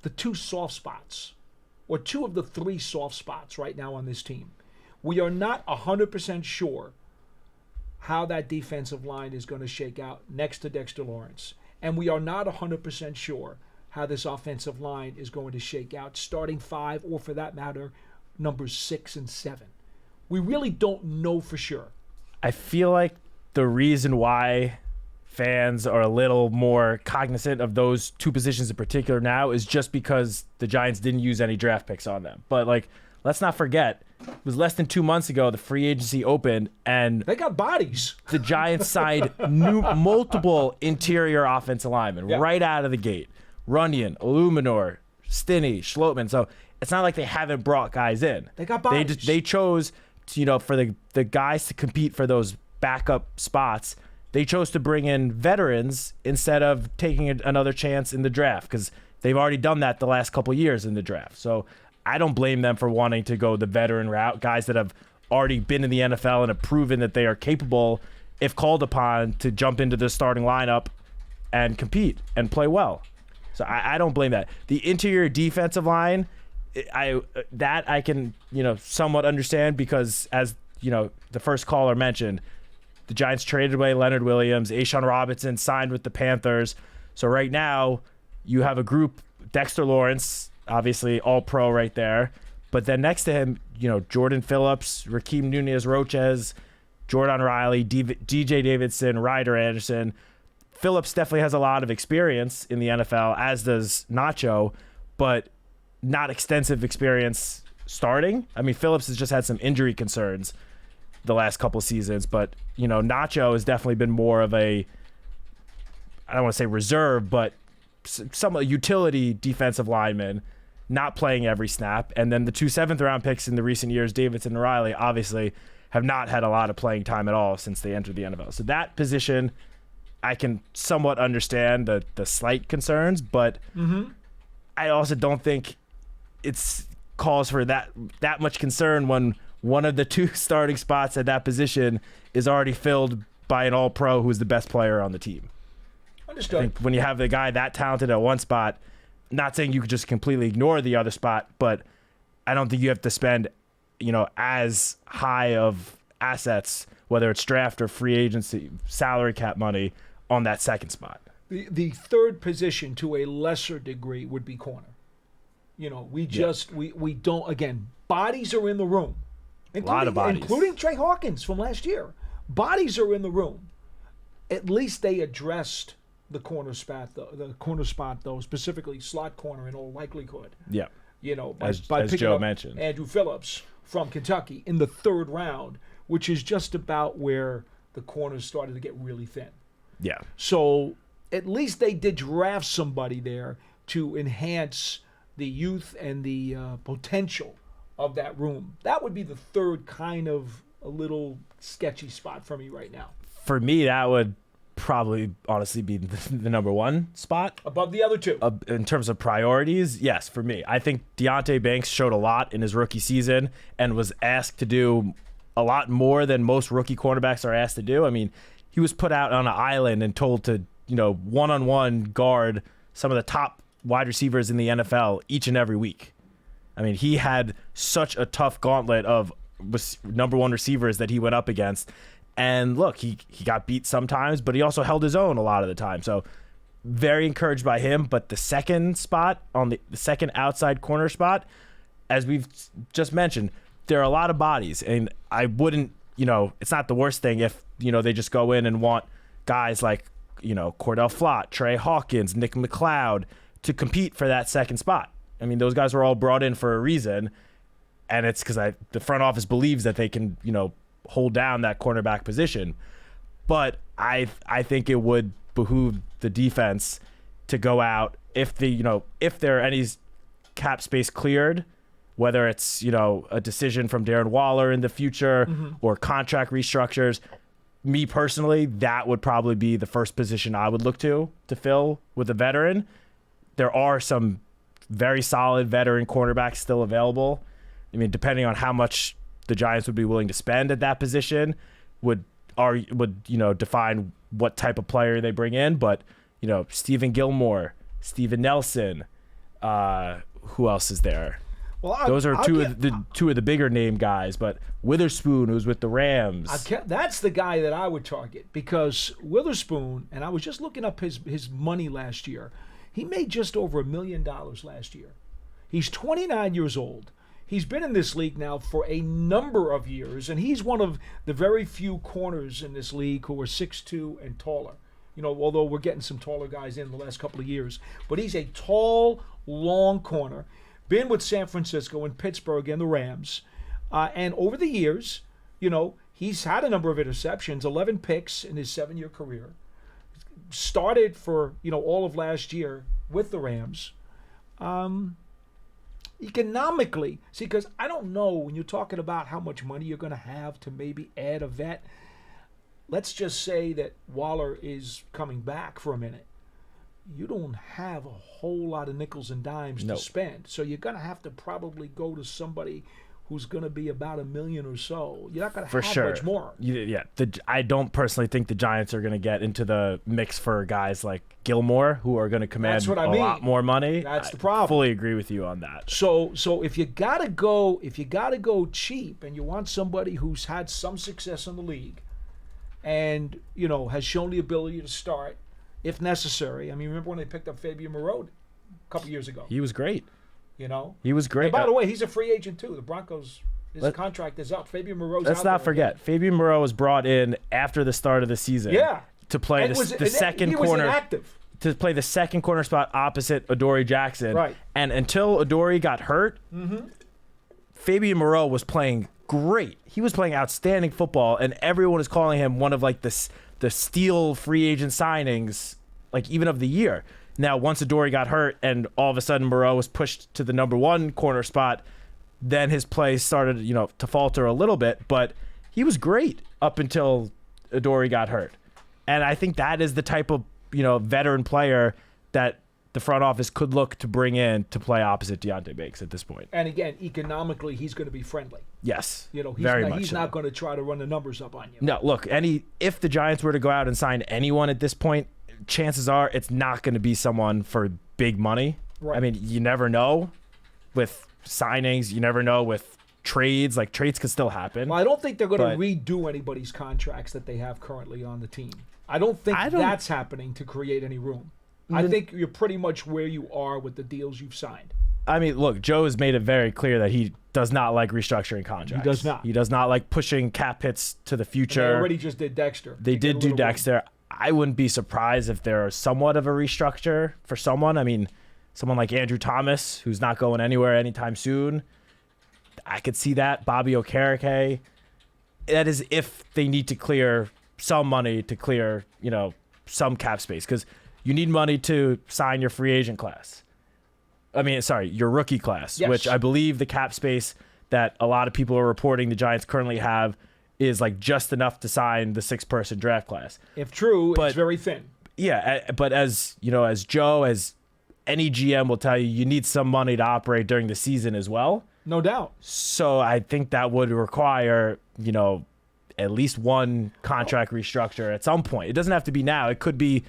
the two soft spots, or two of the three soft spots right now on this team. We are not 100% sure how that defensive line is going to shake out next to Dexter Lawrence. And we are not 100% sure how this offensive line is going to shake out, starting five, or for that matter, numbers 6 and 7. We really don't know for sure. I feel like the reason why fans are a little more cognizant of those two positions in particular now is just because the Giants didn't use any draft picks on them. But, let's not forget, it was less than 2 months ago the free agency opened, and they got bodies. The Giants signed multiple interior offensive linemen right out of the gate. Runyon, Illuminor, Stinney, Schlottmann. So it's not like they haven't brought guys in. They got bodies. They chose to, for the guys to compete for those backup spots, they chose to bring in veterans instead of taking another chance in the draft because they've already done that the last couple years in the draft. So I don't blame them for wanting to go the veteran route, guys that have already been in the NFL and have proven that they are capable, if called upon, to jump into the starting lineup and compete and play well. So I don't blame that. The interior defensive line, I can somewhat understand because, as the first caller mentioned, the Giants traded away Leonard Williams. A'Shaun Robinson signed with the Panthers. So right now you have a group, Dexter Lawrence, obviously all-pro right there. But then next to him, Jordan Phillips, Rakeem Nunez-Roches, Jordan Riley, DJ Davidson, Ryder Anderson. Phillips definitely has a lot of experience in the NFL, as does Nacho, but not extensive experience starting. I mean, Phillips has just had some injury concerns the last couple seasons, but Nacho has definitely been more of a, I don't want to say reserve, but somewhat utility defensive lineman, not playing every snap. And then the 2 7th-round picks in the recent years, Davidson and Riley, obviously have not had a lot of playing time at all since they entered the NFL. So that position, I can somewhat understand the slight concerns, but I also don't think it's calls for that much concern when one of the 2 starting spots at that position is already filled by an all-pro who's the best player on the team. Understood. I think when you have the guy that talented at one spot, not saying you could just completely ignore the other spot, but I don't think you have to spend, as high of assets, whether it's draft or free agency, salary cap money, on that second spot. The third position, to a lesser degree, would be corner. We don't, again, bodies are in the room. A lot of bodies. Including Trey Hawkins from last year. Bodies are in the room. At least they addressed the corner spot, though, specifically slot corner in all likelihood. Yeah. By as picking Joe up mentioned. Andrew Phillips from Kentucky in the 3rd round, which is just about where the corners started to get really thin. Yeah. So at least they did draft somebody there to enhance the youth and the potential of that room. That would be the third kind of a little sketchy spot for me right now. For me, that would probably honestly be the number 1 spot. Above the other 2. In terms of priorities, yes, for me. I think Deonte Banks showed a lot in his rookie season and was asked to do a lot more than most rookie cornerbacks are asked to do. I mean, he was put out on an island and told to, one-on-one guard some of the top wide receivers in the NFL each and every week. I mean, he had such a tough gauntlet of number 1 receivers that he went up against. And look, he got beat sometimes, but he also held his own a lot of the time. So very encouraged by him. But the second spot, on the second outside corner spot, as we've just mentioned, there are a lot of bodies. And I wouldn't, it's not the worst thing if, they just go in and want guys like, Cordell Flott, Trey Hawkins, Nick McLeod to compete for that second spot. I mean, those guys were all brought in for a reason. And it's because the front office believes that they can, hold down that cornerback position. But I think it would behoove the defense to go out if there are any cap space cleared, whether it's a decision from Darren Waller in the future or contract restructures. Me personally, that would probably be the first position I would look to fill with a veteran. There are some very solid veteran cornerbacks still available. I mean, depending on how much the Giants would be willing to spend at that position would define what type of player they bring in. But Stephen Gilmore, Steven Nelson, who else is there? Well, those are two of the bigger name guys. But Witherspoon, who's with the Rams, that's the guy that I would target, because Witherspoon, and I was just looking up his money last year. He made just over $1 million last year. He's 29 years old. He's been in this league now for a number of years, and he's one of the very few corners in this league who are 6'2" and taller. Although we're getting some taller guys in the last couple of years. But he's a tall, long corner. Been with San Francisco and Pittsburgh and the Rams. And over the years, he's had a number of interceptions, 11 picks in his 7-year career. Started for, all of last year with the Rams. Economically, see, because I don't know when you're talking about how much money you're going to have to maybe add a vet. let's just say that Waller is coming back for a minute. You don't have a whole lot of nickels and dimes to spend. So you're going to have to probably go to somebody who's going to be about $1 million or so. You're not going to have much more. I don't personally think the Giants are going to get into the mix for guys like Gilmore, who are going to command a lot more money. That's the problem. I fully agree with you on that. So if you got to go cheap, and you want somebody who's had some success in the league, and has shown the ability to start if necessary. I mean, remember when they picked up Fabian Moreau a couple years ago? He was great. He was great. And by the way, he's a free agent too. The Broncos, his contract is up. Fabian Moreau's Let's out not there forget, again. Fabian Moreau was brought in after the start of the season. Yeah. To play the second corner. He was inactive. To play the second corner spot opposite Adoree Jackson. Right. And until Adoree got hurt, Fabian Moreau was playing great. He was playing outstanding football, and everyone is calling him one of like the steal free agent signings, like even of the year. Now, once Adoree got hurt and all of a sudden Moreau was pushed to the number one corner spot, then his play started, to falter a little bit, but he was great up until Adoree got hurt. And I think that is the type of, veteran player that the front office could look to bring in to play opposite Deontay Banks at this point. And again, economically, he's going to be friendly. Yes. He's not going to try to run the numbers up on you. No, look, if the Giants were to go out and sign anyone at this point, chances are it's not going to be someone for big money. Right. I mean, you never know with signings. You never know with trades. Like, trades could still happen. Well, I don't think they're going to redo anybody's contracts that they have currently on the team. I don't think that's happening to create any room. I think you're pretty much where you are with the deals you've signed. I mean, look, Joe has made it very clear that he does not like restructuring contracts. He does not. He does not like pushing cap hits to the future. And they already just did Dexter. They did do Dexter. Room. I wouldn't be surprised if there is somewhat of a restructure for someone. I mean, someone like Andrew Thomas, who's not going anywhere anytime soon. I could see that. Bobby Okereke. That is if they need to clear some money to clear, some cap space. Because you need money to sign your free agent class. I mean, sorry, your rookie class, yes. Which I believe the cap space that a lot of people are reporting the Giants currently have is like just enough to sign the 6-person draft class. If true, it's very thin. Yeah, but as Joe, as any GM will tell you, you need some money to operate during the season as well. No doubt. So I think that would require, at least one contract restructure at some point. It doesn't have to be now. It could be,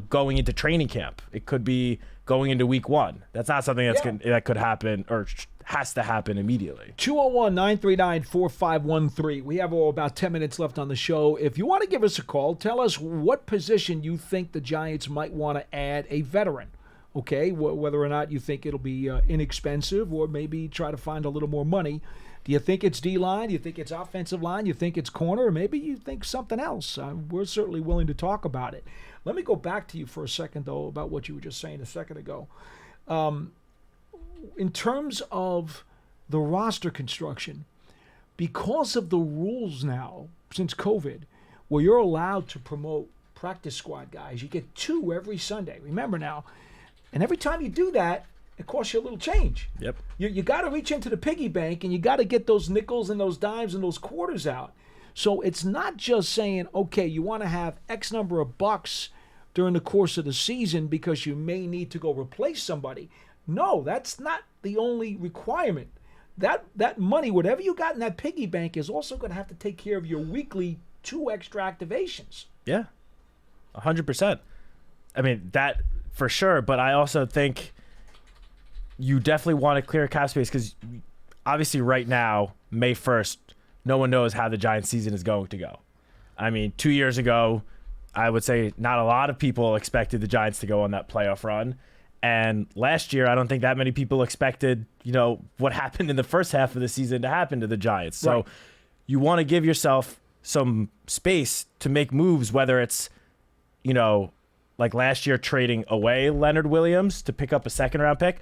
going into training camp. It could be going into week 1. That's not something that could happen or has to happen immediately. 201-939-4513. We have about 10 minutes left on the show. If you want to give us a call, tell us what position you think the Giants might want to add a veteran. Okay, whether or not you think it'll be inexpensive or maybe try to find a little more money. Do you think it's D-line? Do you think it's offensive line? You think it's corner? Or maybe you think something else? We're certainly willing to talk about it. Let me go back to you for a second, though, about what you were just saying a second ago. In terms of the roster construction, because of the rules now, since COVID, where you're allowed to promote practice squad guys, you get 2 every Sunday. Remember now, and every time you do that, it costs you a little change. Yep. You got to reach into the piggy bank, and you got to get those nickels and those dimes and those quarters out. So it's not just saying, okay, you want to have X number of bucks during the course of the season because you may need to go replace somebody. No, that's not the only requirement. That money, whatever you got in that piggy bank, is also going to have to take care of your weekly 2 extra activations. Yeah, 100%. I mean, that for sure, but I also think you definitely want to clear cap space because obviously right now, May 1st, no one knows how the Giants season is going to go. I mean, 2 years ago, I would say not a lot of people expected the Giants to go on that playoff run. And last year, I don't think that many people expected, what happened in the first half of the season to happen to the Giants. So right. You want to give yourself some space to make moves, whether it's, like last year trading away Leonard Williams to pick up a 2nd-round pick.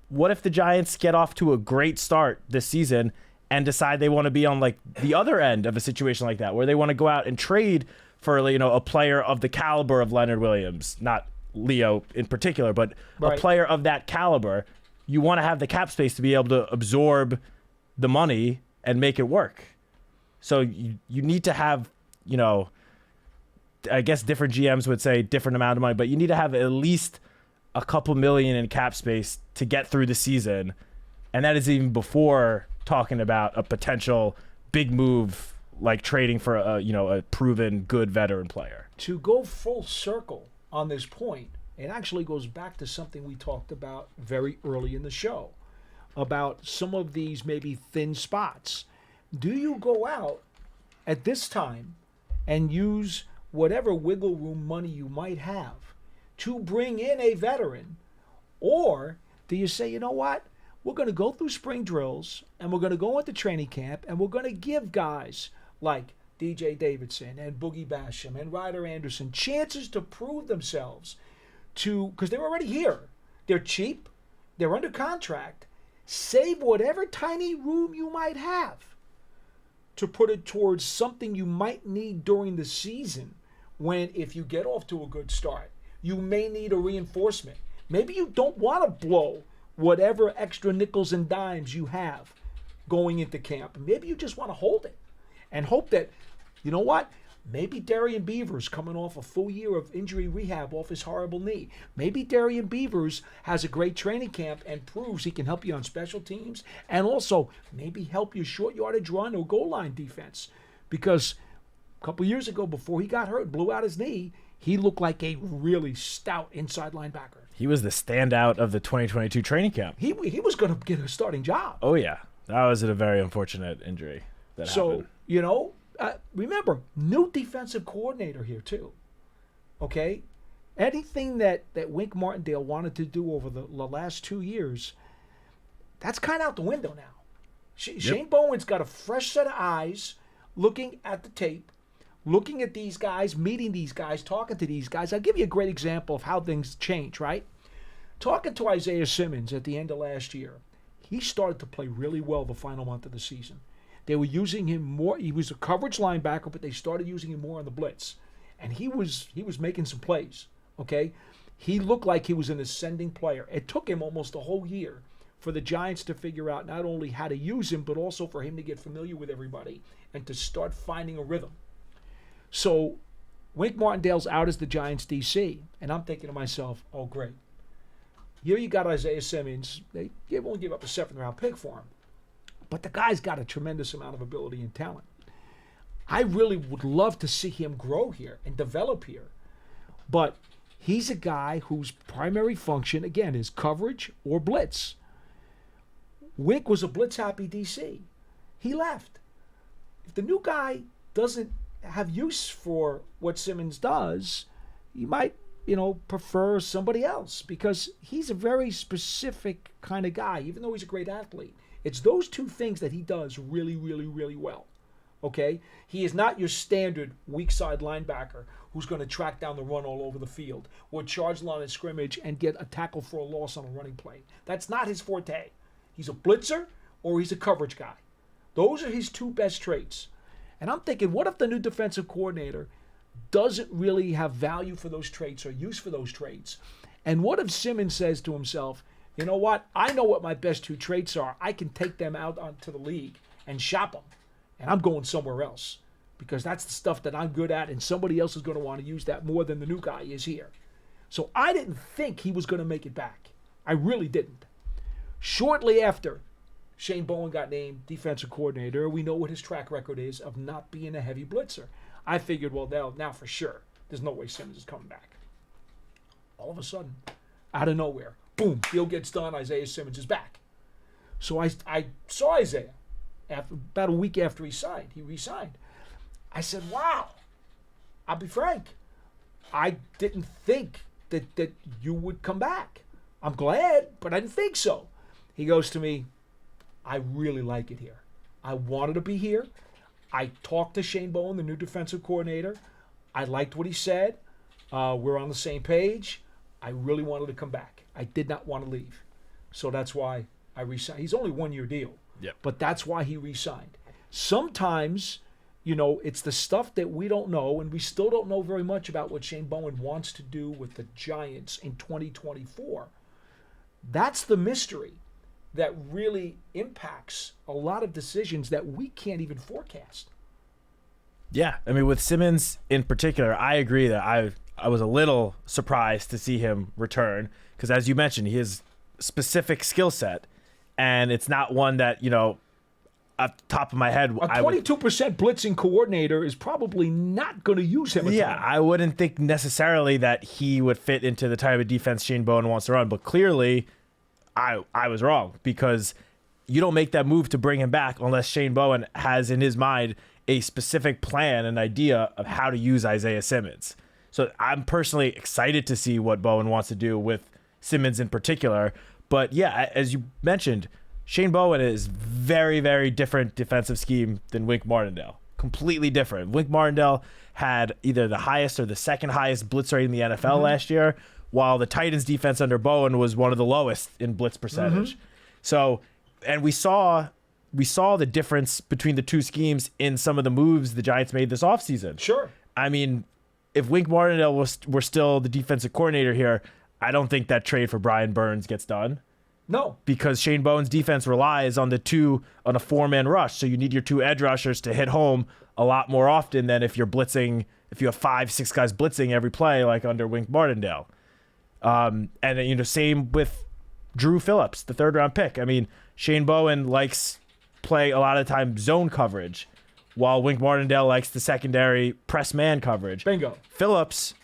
What if the Giants get off to a great start this season and decide they want to be on like the other end of a situation like that, where they want to go out and trade for, a player of the caliber of Leonard Williams, not Leo in particular, but right. A player of that caliber. You want to have the cap space to be able to absorb the money and make it work. So you need to have, I guess different GMs would say different amount of money, but you need to have at least a couple million in cap space to get through the season. And that is even before talking about a potential big move like trading for a proven good veteran player. To go full circle on this point, it actually goes back to something we talked about very early in the show about some of these maybe thin spots. Do you go out at this time and use whatever wiggle room money you might have to bring in a veteran? Or do you say, you know what? We're going to go through spring drills and we're going to go into training camp and we're going to give guys like DJ Davidson and Boogie Basham and Ryder Anderson chances to prove themselves because they're already here. They're cheap. They're under contract. Save whatever tiny room you might have to put it towards something you might need during the season when, if you get off to a good start, you may need a reinforcement. Maybe you don't want to blow whatever extra nickels and dimes you have going into camp. Maybe you just want to hold it and hope that, you know what? Maybe Darian Beavers coming off a full year of injury rehab off his horrible knee. Maybe Darian Beavers has a great training camp and proves he can help you on special teams and also maybe help you short yardage run or goal line defense. Because a couple years ago, before he got hurt, blew out his knee, he looked like a really stout inside linebacker. He was the standout of the 2022 training camp. He was going to get a starting job. Oh, yeah. That was a very unfortunate injury that happened. So, remember, new defensive coordinator here, too. Okay? Anything that Wink Martindale wanted to do over the last 2 years, that's kind of out the window now. Shane Bowen's got a fresh set of eyes looking at the tape, looking at these guys, meeting these guys, talking to these guys. I'll give you a great example of how things change, right? Talking to Isaiah Simmons at the end of last year, he started to play really well the final month of the season. They were using him more. He was a coverage linebacker, but they started using him more on the blitz. And he was making some plays, okay? He looked like he was an ascending player. It took him almost a whole year for the Giants to figure out not only how to use him, but also for him to get familiar with everybody and to start finding a rhythm. So Wink Martindale's out as the Giants DC, and I'm thinking to myself, oh, great. Here you got Isaiah Simmons. They won't give up a 7th-round pick for him. But the guy's got a tremendous amount of ability and talent. I really would love to see him grow here and develop here. But he's a guy whose primary function, again, is coverage or blitz. Wink was a blitz-happy DC. He left. If the new guy doesn't have use for what Simmons does, he might, prefer somebody else because he's a very specific kind of guy, even though he's a great athlete. It's those two things that he does really, really, really well. Okay? He is not your standard weak side linebacker who's going to track down the run all over the field or charge line of scrimmage and get a tackle for a loss on a running play. That's not his forte. He's a blitzer or he's a coverage guy. Those are his two best traits. And I'm thinking, what if the new defensive coordinator doesn't really have value for those traits or use for those traits? And what if Simmons says to himself, you know what? I know what my best two traits are. I can take them out onto the league and shop them. And I'm going somewhere else because that's the stuff that I'm good at and somebody else is going to want to use that more than the new guy is here. So I didn't think he was going to make it back. I really didn't. Shortly after Shane Bowen got named defensive coordinator, we know what his track record is of not being a heavy blitzer. I figured, well, now for sure, there's no way Simmons is coming back. All of a sudden, out of nowhere, boom, deal gets done, Isaiah Simmons is back. So I saw Isaiah about a week after he re-signed. I said, wow, I'll be frank. I didn't think that you would come back. I'm glad, but I didn't think so. He goes to me, I really like it here. I wanted to be here. I talked to Shane Bowen, the new defensive coordinator. I liked what he said. We're on the same page. I really wanted to come back. I did not want to leave. So that's why I re-signed. He's only 1-year deal. Yep. But that's why he re-signed. Sometimes, it's the stuff that we don't know, and we still don't know very much about what Shane Bowen wants to do with the Giants in 2024. That's the mystery that really impacts a lot of decisions that we can't even forecast. Yeah, I mean, with Simmons in particular, I agree that I was a little surprised to see him return because, as you mentioned, he has specific skill set, and it's not one that, off the top of my head, A 22% blitzing coordinator is probably not going to use him. I wouldn't think necessarily that he would fit into the type of defense Shane Bowen wants to run, but clearly I was wrong because you don't make that move to bring him back unless Shane Bowen has in his mind a specific plan, an idea of how to use Isaiah Simmons. So I'm personally excited to see what Bowen wants to do with Simmons in particular. But yeah, as you mentioned, Shane Bowen is very, very different defensive scheme than Wink Martindale. Completely different. Wink Martindale had either the highest or the second highest blitz rate in the NFL last year, while the Titans defense under Bowen was one of the lowest in blitz percentage. So, and we saw the difference between the two schemes in some of the moves the Giants made this offseason. Sure. I mean, if Wink Martindale were still the defensive coordinator here, I don't think that trade for Brian Burns gets done. No. Because Shane Bowen's defense relies on a four-man rush. So you need your two edge rushers to hit home a lot more often than if you have 5-6 guys blitzing every play like under Wink Martindale. And same with Drew Phillips, the third-round pick. I mean, Shane Bowen likes play a lot of the time zone coverage, while Wink Martindale likes the secondary press man coverage. Bingo. Phillips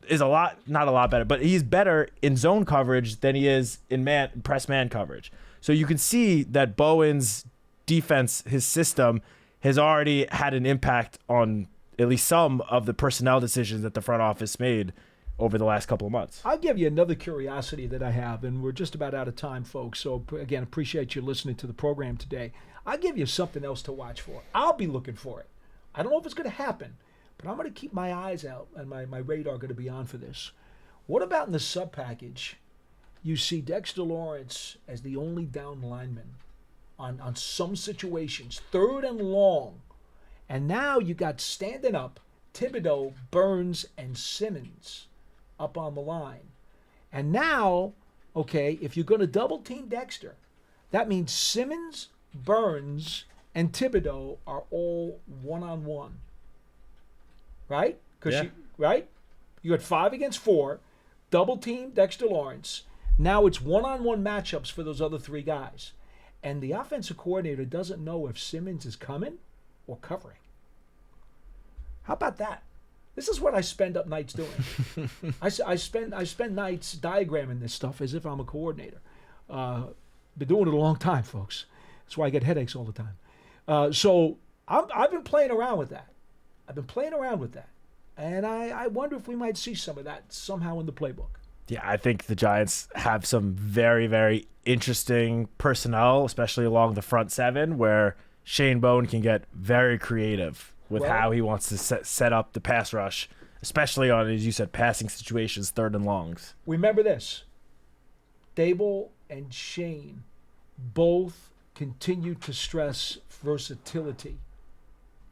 is not a lot better, but he's better in zone coverage than he is in press man coverage. So you can see that Bowen's defense, his system, has already had an impact on at least some of the personnel decisions that the front office made over the last couple of months. I'll give you another curiosity that I have, and we're just about out of time, folks. So, again, appreciate you listening to the program today. I'll give you something else to watch for. I'll be looking for it. I don't know if it's going to happen, but I'm going to keep my eyes out and my radar going to be on for this. What about in the sub-package, you see Dexter Lawrence as the only down lineman on some situations, 3rd and long. And now you got standing up Thibodeau, Burns, and Simmons up on the line. And now, okay, if you're going to double team Dexter, that means Simmons, Burns, and Thibodeau are all one-on-one. Right? Right? You had 5 against 4, double team Dexter Lawrence. Now it's one-on-one matchups for those other 3 guys. And the offensive coordinator doesn't know if Simmons is coming or covering. How about that? This is what I spend up nights doing. I spend nights diagramming this stuff as if I'm a coordinator. Been doing it a long time, folks. That's why I get headaches all the time. So I've been playing around with that. And I wonder if we might see some of that somehow in the playbook. Yeah, I think the Giants have some very, very interesting personnel, especially along the front 7, where Shane Bowen can get very creative with how he wants to set up the pass rush, especially on, as you said, passing situations, 3rd and longs. Remember this. Dable and Shane both continue to stress versatility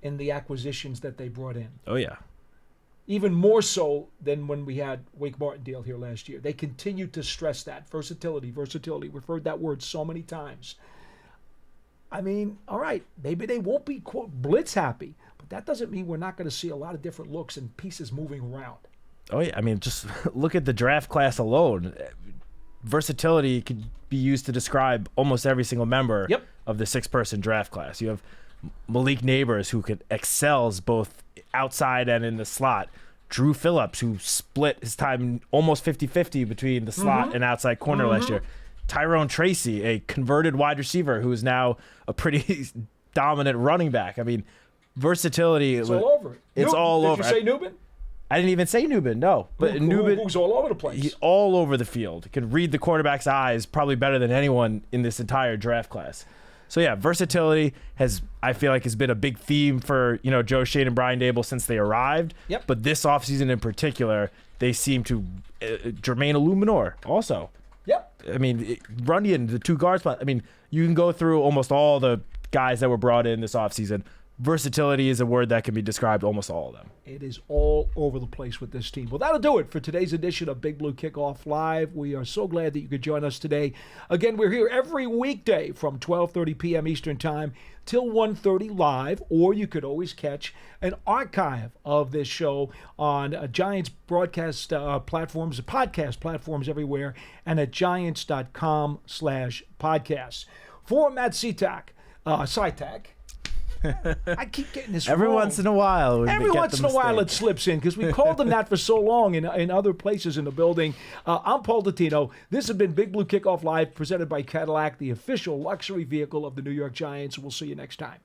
in the acquisitions that they brought in. Oh, yeah. Even more so than when we had Wake Martindale here last year. They continue to stress that. Versatility. We've heard that word so many times. I mean, all right, maybe they won't be, quote, blitz happy, but that doesn't mean we're not going to see a lot of different looks and pieces moving around. Oh, yeah. I mean, just look at the draft class alone. Versatility could be used to describe almost every single member of the 6-person draft class. You have Malik Neighbors, who excels both outside and in the slot. Drew Phillips, who split his time almost 50-50 between the slot and outside corner last year. Tyrone Tracy, a converted wide receiver who is now a pretty dominant running back. I mean, versatility. It's all over it. It's all over. Did you say Newman? I didn't even say Newman, no. But Newman, who's all over the place. He's all over the field. Can read the quarterback's eyes probably better than anyone in this entire draft class. So yeah, versatility I feel like has been a big theme for Joe Shane and Brian Dable since they arrived. Yep. But this offseason in particular, they seem to Jermaine Illuminor also. Yep. I mean, Runyon, the 2 guard spot. I mean, you can go through almost all the guys that were brought in this offseason. versatility is a word that can be described almost all of them. It is all over the place with this team. Well, that'll do it for today's edition of Big Blue Kickoff Live. We are so glad that you could join us today. Again, we're here every weekday from 12:30 p.m. Eastern Time till 1:30 live, or you could always catch an archive of this show on Giants broadcast platforms, podcast platforms everywhere, and at giants.com/podcasts. For Matt Citak, I keep getting this Every wrong. once in a while. Every once in a while it slips in because we called them that for so long in other places in the building. I'm Paul Dottino. This has been Big Blue Kickoff Live presented by Cadillac, the official luxury vehicle of the New York Giants. We'll see you next time.